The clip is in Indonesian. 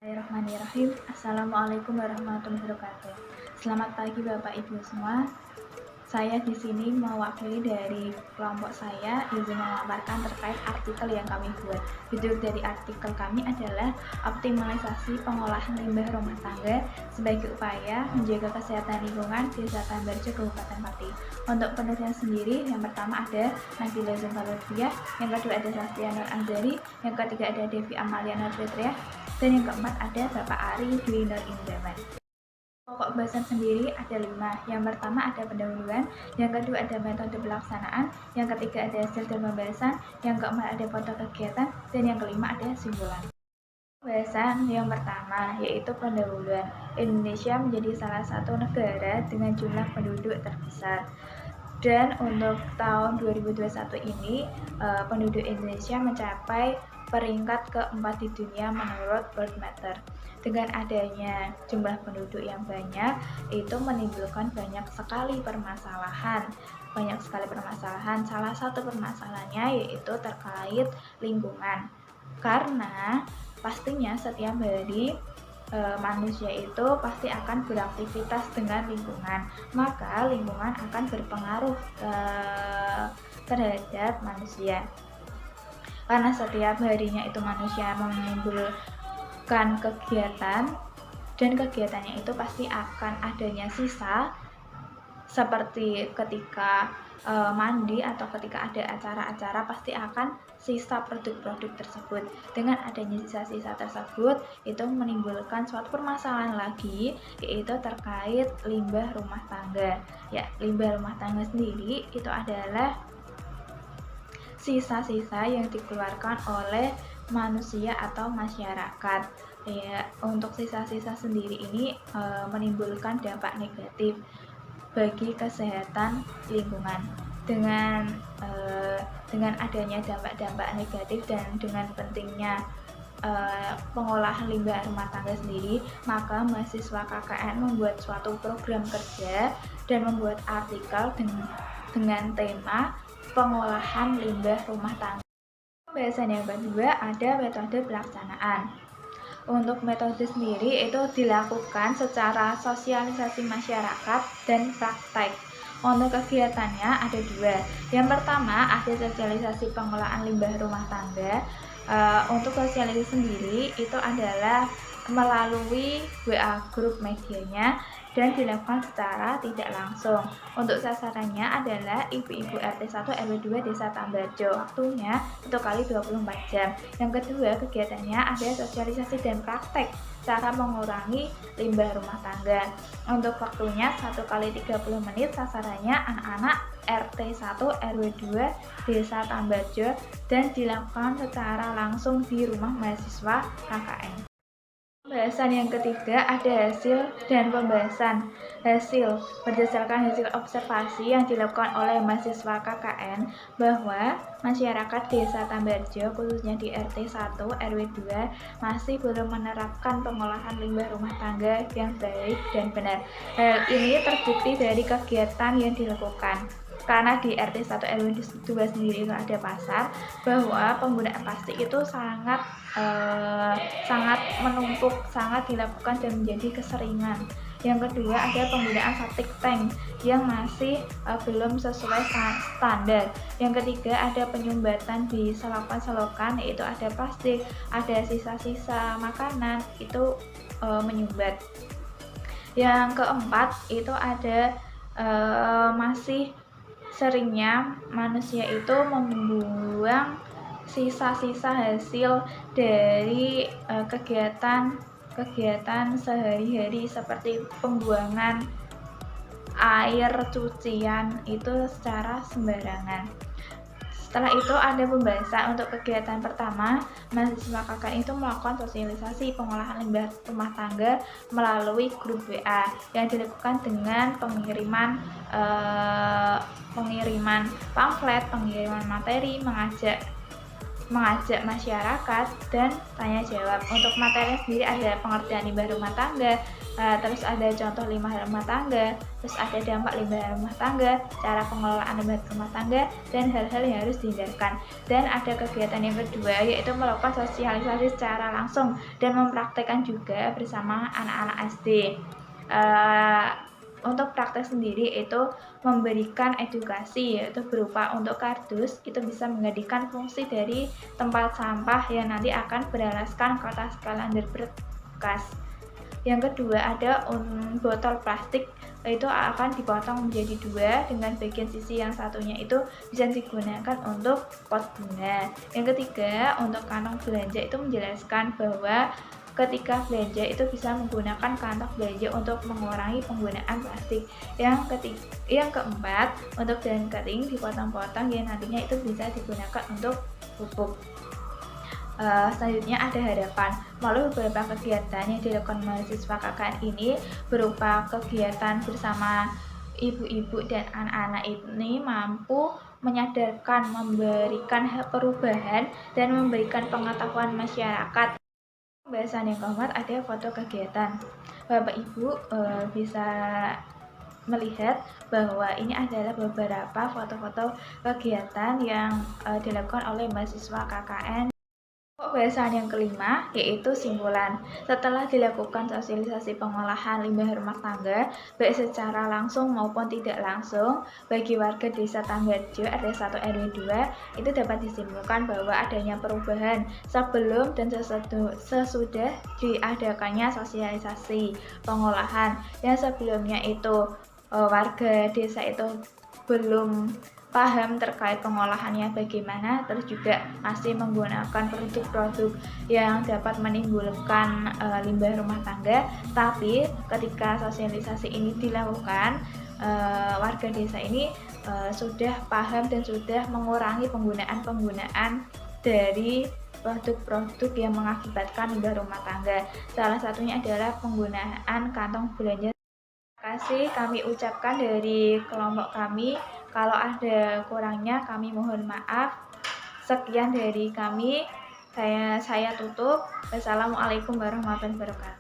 Bismillahirrahmanirrahim. Assalamualaikum warahmatullahi wabarakatuh. Selamat pagi Bapak Ibu semua. Saya di sini mewakili dari kelompok saya izin memaparkan terkait artikel yang kami buat. Judul dari artikel kami adalah optimalisasi pengolahan limbah rumah tangga sebagai upaya menjaga kesehatan lingkungan Desa Tambarjo Kabupaten Pati. Untuk penulisnya sendiri, yang pertama ada Nabila Zumfaludia, yang kedua ada Sastia Nur Anzari, yang ketiga ada Devi Amalia Nurfitria, dan yang keempat ada Bapak Ari Dwi Nur Indrawan. Pokok bahasan sendiri ada 5. Yang pertama ada pendahuluan, yang kedua ada metode pelaksanaan, yang ketiga ada hasil dan pembahasan, yang keempat ada foto kegiatan, dan yang kelima ada simpulan. Pembahasan yang pertama yaitu pendahuluan. Indonesia menjadi salah satu negara dengan jumlah penduduk terbesar. Dan untuk tahun 2021 ini penduduk Indonesia mencapai peringkat keempat di dunia menurut Worldmeter. Dengan adanya jumlah penduduk yang banyak, itu menimbulkan banyak sekali permasalahan. Salah satu permasalahannya yaitu terkait lingkungan. Karena pastinya setiap hari manusia itu pasti akan beraktivitas dengan lingkungan, maka lingkungan akan berpengaruh terhadap manusia. Karena setiap harinya itu manusia menimbulkan kegiatan, dan kegiatannya itu pasti akan adanya sisa, seperti ketika mandi atau ketika ada acara-acara pasti akan sisa produk-produk tersebut. Dengan adanya sisa-sisa tersebut itu menimbulkan suatu permasalahan lagi, yaitu terkait limbah rumah tangga. Ya, limbah rumah tangga sendiri itu adalah sisa-sisa yang dikeluarkan oleh manusia atau masyarakat. Ya, untuk sisa-sisa sendiri ini menimbulkan dampak negatif bagi kesehatan lingkungan. Dengan adanya dampak-dampak negatif dan dengan pentingnya pengolahan limbah rumah tangga sendiri, maka mahasiswa KKN membuat suatu program kerja dan membuat artikel dengan tema pengolahan limbah rumah tangga. Pembahasan yang kedua ada metode pelaksanaan. Untuk metode sendiri itu dilakukan secara sosialisasi masyarakat dan praktek. Untuk kegiatannya ada 2. Yang pertama ada sosialisasi pengolahan limbah rumah tangga. Untuk sosialisasi sendiri itu adalah melalui WA grup medianya dan dilakukan secara tidak langsung. Untuk sasarannya adalah ibu-ibu RT 1 RW 2 Desa Tambarjo. Waktunya 1 kali 24 jam. Yang kedua, kegiatannya ada sosialisasi dan praktek cara mengurangi limbah rumah tangga. Untuk waktunya 1 kali 30 menit, sasarannya anak-anak RT 1 RW 2 Desa Tambarjo dan dilakukan secara langsung di rumah mahasiswa KKN. Pembahasan yang ketiga ada hasil dan pembahasan. Hasil berdasarkan hasil observasi yang dilakukan oleh mahasiswa KKN bahwa masyarakat Desa Tambarjo khususnya di RT 1 RW 2 masih belum menerapkan pengolahan limbah rumah tangga yang baik dan benar. Hal ini terbukti dari kegiatan yang dilakukan. Karena di RT 1 RW 2 sendiri itu ada pasar, bahwa penggunaan plastik itu sangat menumpuk, sangat dilakukan dan menjadi keseringan. Yang kedua ada penggunaan septic tank yang masih belum sesuai standar. Yang ketiga ada penyumbatan di selokan-selokan, yaitu ada plastik, ada sisa-sisa makanan itu menyumbat. Yang keempat itu ada masih seringnya manusia itu membuang sisa-sisa hasil dari kegiatan sehari-hari seperti pembuangan air cucian itu secara sembarangan. Setelah itu ada pembahasan. Untuk kegiatan pertama, mahasiswa KKN itu melakukan sosialisasi pengolahan limbah rumah tangga melalui grup WA yang dilakukan dengan pengiriman pamflet, pengiriman materi, mengajak mengajak masyarakat dan tanya jawab. Untuk materi sendiri ada pengertian limbah rumah tangga, terus ada contoh limbah rumah tangga, terus ada dampak limbah rumah tangga, cara pengelolaan limbah rumah tangga, dan hal-hal yang harus dihindarkan. Dan ada kegiatan yang kedua, yaitu melakukan sosialisasi secara langsung dan mempraktekkan juga bersama anak-anak SD. Untuk praktek sendiri itu memberikan edukasi, yaitu berupa untuk kardus itu bisa menggantikan fungsi dari tempat sampah yang nanti akan beralaskan kertas kalender bekas. Yang kedua ada botol plastik, itu akan dipotong menjadi dua dengan bagian sisi yang satunya itu bisa digunakan untuk pot bunga. Yang ketiga untuk kantong belanja itu menjelaskan bahwa ketika belanja itu bisa menggunakan kantong belanja untuk mengurangi penggunaan plastik. Yang keempat untuk daun kering dipotong-potong yang nantinya itu bisa digunakan untuk pupuk. Selanjutnya ada harapan. Melalui beberapa kegiatan yang dilakukan mahasiswa KKN ini berupa kegiatan bersama ibu-ibu dan anak-anak ini mampu menyadarkan, memberikan perubahan, dan memberikan pengetahuan masyarakat. Pembahasan yang keempat ada foto kegiatan. Bapak Ibu bisa melihat bahwa ini adalah beberapa foto-foto kegiatan yang dilakukan oleh mahasiswa KKN. Pembahasan yang kelima yaitu simpulan. Setelah dilakukan sosialisasi pengolahan limbah rumah tangga baik secara langsung maupun tidak langsung bagi warga desa Tanggarjo RT 1 RW 2, itu dapat disimpulkan bahwa adanya perubahan sebelum dan sesudah diadakannya sosialisasi pengolahan. Yang sebelumnya itu warga desa itu belum paham terkait pengolahannya bagaimana, terus juga masih menggunakan produk-produk yang dapat menimbulkan limbah rumah tangga. Tapi ketika sosialisasi ini dilakukan, warga desa ini sudah paham dan sudah mengurangi penggunaan dari produk-produk yang mengakibatkan limbah rumah tangga. Salah satunya adalah penggunaan kantong belanja. Terima kasih kami ucapkan dari kelompok kami. Kalau ada kurangnya kami mohon maaf. Sekian dari kami. Saya tutup. Wassalamualaikum warahmatullahi wabarakatuh.